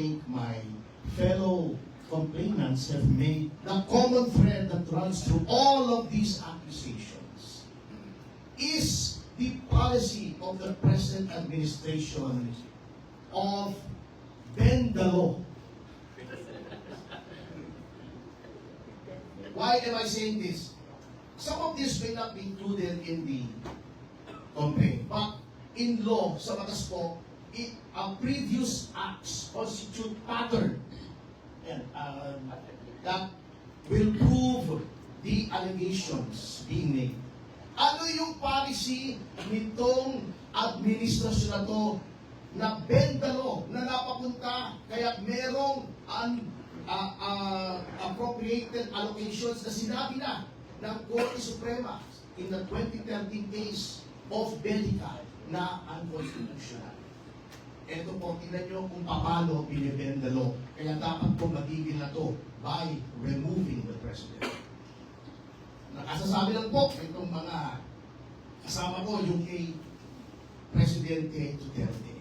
think my fellow complainants have made the common thread that runs through all of these accusations is the policy of the present administration of bend the law. Why am I saying this? Some of this may not be included in the complaint, but in law, sa batas po, ang previous acts constitute pattern and that will prove the allegations being made. Ano yung policy nitong administrasyon na to na bend the law, na napapunta kaya merong appropriated allocations na sinabi na ng Korte Suprema in the 2013 case of Belica na unconstitutional. Ito po, tingnan nyo kung paano binibend the law. Kaya dapat po magigil na to by removing the president. Nakasasabi lang po itong mga kasama ko yung kay Presidente Duterte.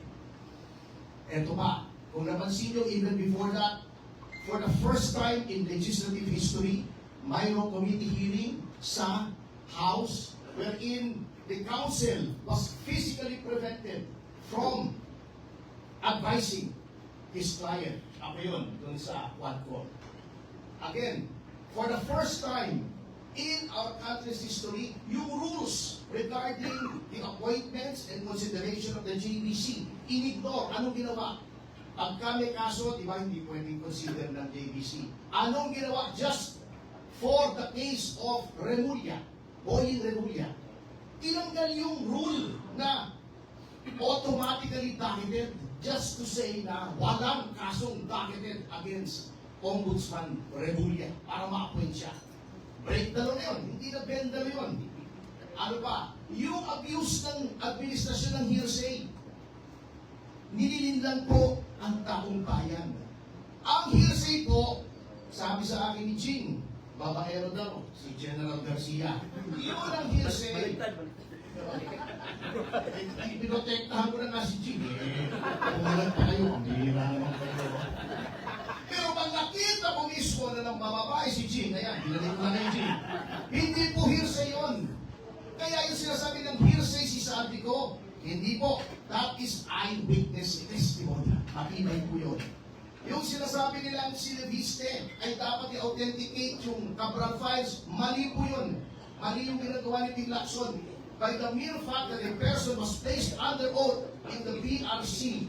Ito pa, kung napansin nyo, even before that, for the first time in legislative history, mayroong committee hearing sa House wherein the Council was physically prevented from advising his client. Ako yun, dun sa Quadcom. Again, for the first time in our country's history, yung rules regarding the appointments and consideration of the JBC, in-ignore. Anong ginawa? Pagka may kaso, di ba, hindi pwedeng consider ng JBC. Anong ginawa? Just for the case of Remulla, Boying Remulla, tinanggal yung rule na automatically docketed just to say na walang kasong docketed against Ombudsman Remulla para ma-appoint siya. Break the law na yun, hindi na bend the law yun. Ano pa? Yung abuse ng administrasyon ng hearsay, nililinlan po ang taong bayan. Ang hearsay po, sabi sa akin ni Ching, babaero daw, si General Garcia. Yun ang hearsay. Pinotektahan ko na nga si Ching. Pumalag pa kayo, hindi naman kayo. Pero pag nakita ko mismo na ng bababae si Ching, ayan, binalik ko na kayo Ching. Hindi po hearsay yun. Kaya yung sinasabi ng hearsay si sabi ko, hindi po. That is eyewitness testimony. Makinay po yun. Yung sinasabi nilang si Leviste ay dapat i-authenticate yung Cabral Files, mali po yun. Mali yung ginagawa ni Tim Lacson. By the mere fact that a person was placed under oath in the BRC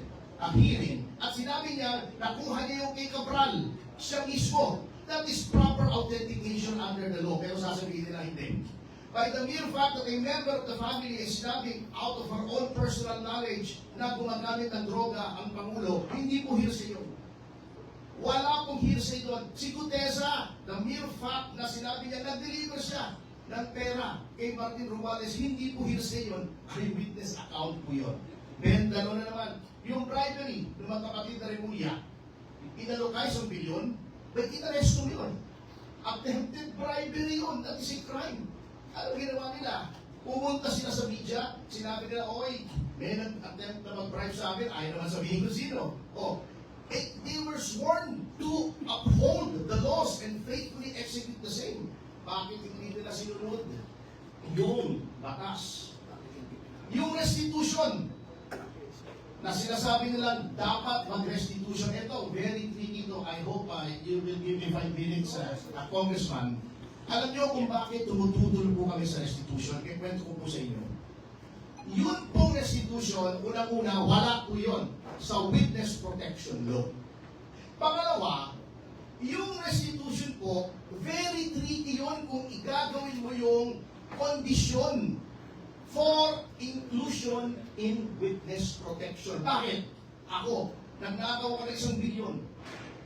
hearing, at sinabi niya, nakuha niya yung kay Cabral, siya mismo. That is proper authentication under the law. Pero sasabihin nila hindi. By the mere fact that a member of the family is sinabi out of her own personal knowledge na gumagamit ng droga ang Pangulo, hindi po hearsay yun. Wala pong hearsay doon. Si Gutesa, the mere fact na sinabi niya, nag-deliver siya ng pera kay Martin Romualdez, hindi po hearsay yun. Eyewitness account po yun. Then, dalawa na naman, yung bribery ng mga kapatid na Remulla, inalokay sa bilyon, but inaresto yun. Attempted bribery yun, that is a crime. Ano ginawa nila? Pumunta sila sa media, sinabi nila, oy, may nag-attempt na mag-bribe sa akin, ayaw naman sabihin ko sino. Oh, they were sworn to uphold the laws and faithfully execute the same. Bakit hindi nila sinunod yung batas? Yung restitution na sinasabi nilang dapat mag-restitution. Ito, very tricky to. I hope you will give me 5 minutes, Congressman. Alam niyo kung bakit tumututol po kami sa restitution? Kaya kwento ko po sa inyo. Yun pong restitution, unang-una, wala po yun sa witness protection law. Pangalawa, yung restitution po, very tricky yun kung igagawin mo yung kondisyon for inclusion in witness protection. Bakit? Ako, nagnakaw ka ng 1 bilyon.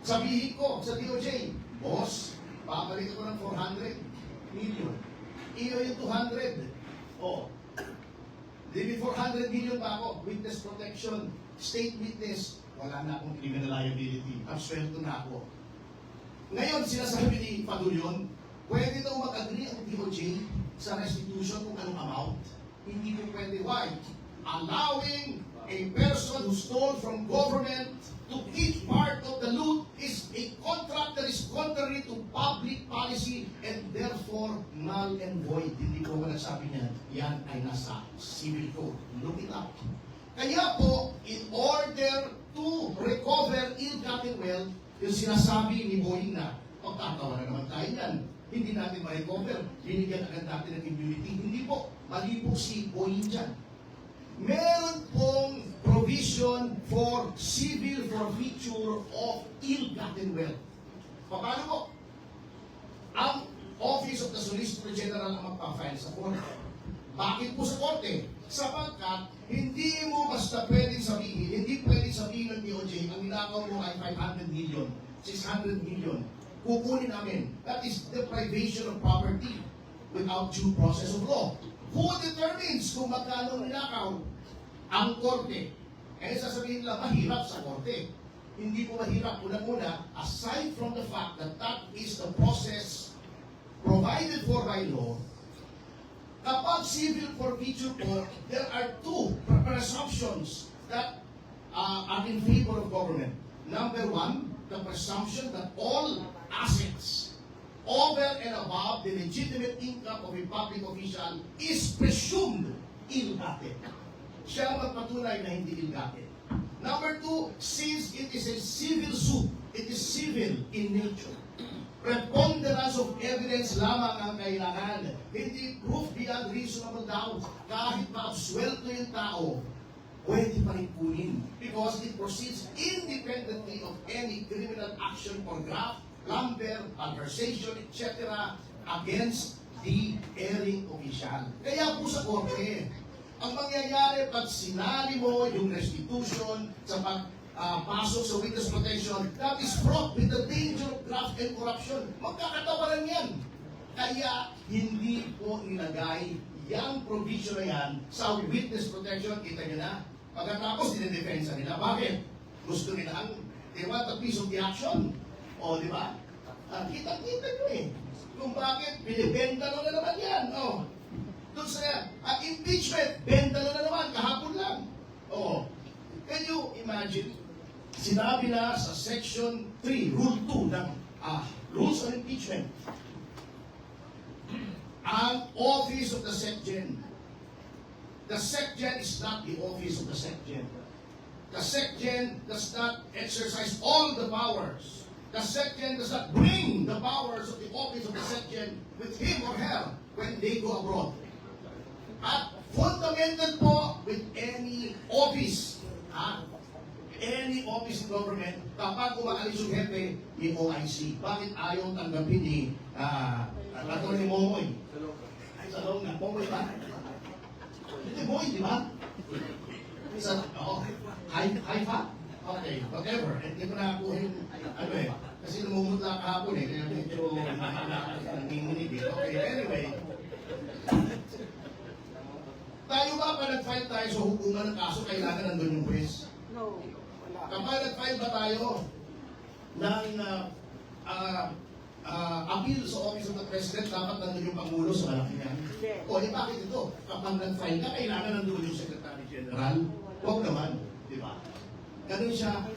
Sabihin ko sa DOJ, boss, babalik ako ng 400 million. Iyo yung 200. Oh. Di 400 million pa ako. Witness protection, state witness, wala na akong criminal liability. Absuelto na ako. Ngayon, sinasabi ni Padulyon, pwede daw mag-agree ang DOJ sa restitution kung anong amount. Hindi po pwede. Why? Allowing a person who stole from government to keep part null and void. Hindi ko ako nagsabi niyan. Yan ay nasa civil code. Look it up. Kaya po, in order to recover ill-gotten wealth, yung sinasabi ni Boying na, pagkatawa na naman tayo yan. Hindi natin ma-recover. Binigyan agad natin ng immunity. Hindi po. Mali po si Boying dyan. Meron pong provision for civil forfeiture of ill-gotten wealth. Paano po? Ang Office of the Solicitor General ang magpa-file sa korte. Bakit po sa korte? Sapagkat hindi mo basta pwedeng sabihin, hindi pwedeng sabihin ng DOJ, ang ninakaw mo ay 500 million, 600 million. Kukunin namin. That is deprivation of property without due process of law. Who determines kung magkano ninakaw? Ang korte. Eh sasabihin nila, mahirap sa korte. Hindi po mahirap. Unang-una, aside from the fact that that is the process provided for by law, kapag civil forfeiture po, there are two presumptions that are in favor of government. Number one, the presumption that all assets over and above the legitimate income of a public official is presumed ill-gotten. Siya magpatunay na hindi ill-gotten. Number two, since it is a civil suit, it is civil in nature. Preponderance of evidence lamang ang kailangan. Hindi proof beyond reasonable doubt. Kahit ma-absuelto yung tao, pwede pa rin kunin. Because it proceeds independently of any criminal action or graft, lumber, conversation, etc. against the erring official. Kaya po sa korte, ang mangyayari pag sinali mo yung restitution sa pasok sa witness protection, that is fraught with the danger of graft and corruption. Magkakatawaran yan. Kaya hindi po nilagay yung provision na yan sa witness protection. Kita nyo na. Pagkatapos, dinidefensa nila. Bakit? Gusto nila ang, they want a piece of the action. O, di ba? Kita-kita nyo eh. Kung bakit, binibenta na naman yan. O, doon sa impeachment, benta na naman, kahapon lang. O, can you imagine? Sinabi na sa Section 3, Rule 2 ng Rules on Impeachment, ang Office of the SecGen. The SecGen is not the Office of the SecGen. The SecGen does not exercise all the powers. The SecGen does not bring the powers of the Office of the SecGen with him or her when they go abroad. At fundamental po with any office, any office in government, kapag umaalis yung hepe, ni OIC. Bakit ayaw tanggapin ni Atty. Momoy? Ay, sa loob na. Momoy ba? Hindi, Moy, di ba? Haifa? Okay, whatever. Hindi ko nakakuha yung, kasi lumumutla kahapon eh, kaya medyo nanginginig eh. Okay, anyway. Tayo ba pa nag-file tayo sa hukuman ng kaso, kailangan nandun yung press? No. Kapag nag-file ba tayo ng appeal sa Office of the President, dapat nandun yung Pangulo sa Malacanang? O, bakit ito? Kapag nag-file ka, kailangan nandun yung Secretary General? Huwag naman, di ba? Ganun siya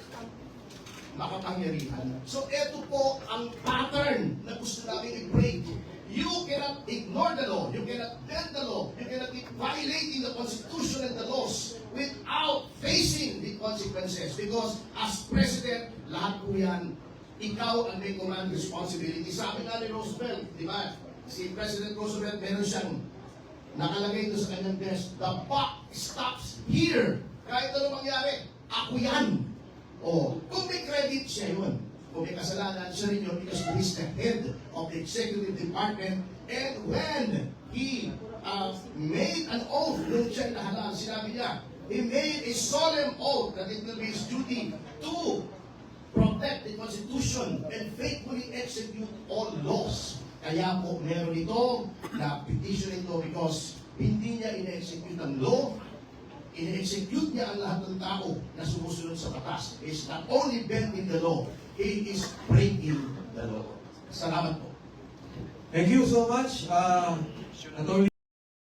makapangyarihan. So, ito po ang pattern na gusto namin i-break. You cannot ignore the law. You cannot bend the law. You cannot be violating the Constitution and the laws without facing the consequences. Because as President, lahat po yan, ikaw ang may command responsibility. Sabi nga ni Roosevelt, di ba? Si President Roosevelt, meron siyang nakalagay doon sa kanyang desk, the buck stops here. Kahit ano mangyari, ako yan. O, kung may credit siya yun. Kung may kasalanan siya rin yun because he is the head of the executive department, and when he made an oath nung siya inahalaan, sinabi niya, he made a solemn oath that it will be his duty to protect the Constitution and faithfully execute all laws. Kaya po meron ito na petition ito because hindi niya ina-execute ang law, ina-execute niya ang lahat ng tao na sumusunod sa batas. He's not only bending the law, he is breaking the law. Salamat po. Thank you so much, Atty.